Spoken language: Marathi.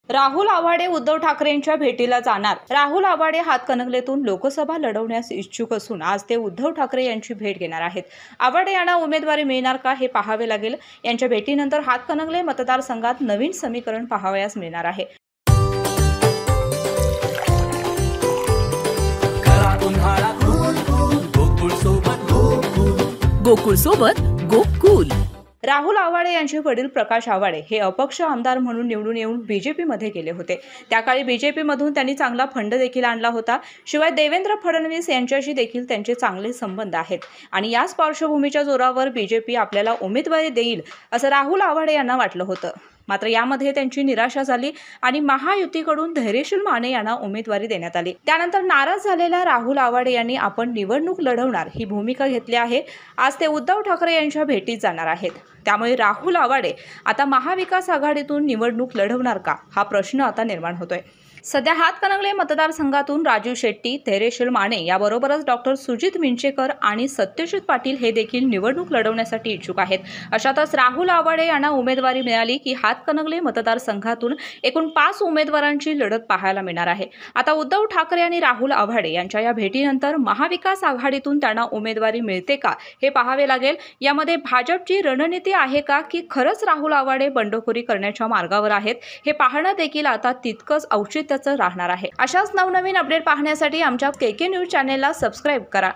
राहुल आव्हाडे उद्धव ठाकरेंच्या भेटीला जाणार। राहुल आव्हाडे हातकणंगलेतून लोकसभा लढवण्यास इच्छुक असून आज ते उद्धव ठाकरे यांची भेट घेणार आहेत। आव्हाडे यांना उमेदवारी मिळणार का हे पाहावे लागेल। यांच्या भेटीनंतर हातकणंगले मतदारसंघात नवीन समीकरण पाहावयास मिळणार आहे। गोकुळ सोबत गोकुल। राहुल आव्हाडे यांचे वडील प्रकाश आव्हाडे हे अपक्ष आमदार म्हणून निवडून येऊन बीजेपी मध्ये गेले होते। त्याकाळी बीजेपी मधून त्यांनी चांगला फंड देखील आणला होता। शिवाय देवेंद्र फडणवीस यांच्याशी देखील त्यांचे चांगले संबंध आहेत आणि याच पार्श्वभूमीच्या जोरावर बीजेपी आपल्याला उमेदवारी देईल असं राहुल आव्हाडे यांना वाटलं होतं। मात्र यामध्ये त्यांची निराशा झाली आणि महायुतीकडून धैर्यशील माने यांना उमेदवारी देण्यात आली। त्यानंतर नाराज झालेल्या राहुल आव्हाडे यांनी आपण निवडणूक लढवणार ही भूमिका घेतली आहे। आज ते उद्धव ठाकरे यांच्या भेटीत जाणार आहेत। त्यामुळे राहुल आव्हाडे आता महाविकास आघाडीतून निवडणूक लढवणार का हा प्रश्न आता निर्माण होतोय। सध्या हातकणंगले मतदारसंघातून राजू शेट्टी, धैर्यशील माने याबरोबरच डॉक्टर सुजित मिंचेकर आणि सत्यजित पाटील हे देखील निवडणूक लढवण्यासाठी इच्छुक आहेत। अशातच राहुल आव्हाडे यांना उमेदवारी मिळाली की हातकणंगले मतदारसंघातून एकूण 5 उमेदवारांची लढत पाहायला मिळणार आहे। आता उद्धव ठाकरे आणि राहुल आव्हाडे यांच्या या भेटीनंतर महाविकास आघाडीतून त्यांना उमेदवारी मिळते का हे पाहावे लागेल। यामध्ये भाजपची रणनीती आहे का की खरंच राहुल आव्हाडे बंडखोरी करण्याच्या मार्गावर आहेत हे पाहणं देखील आता तितकंच औचित्याचं राहणार आहे। अशाच नवनवीन अपडेट पाहण्यासाठी आमच्या केके न्यूज चॅनेलला सबस्क्राइब करा।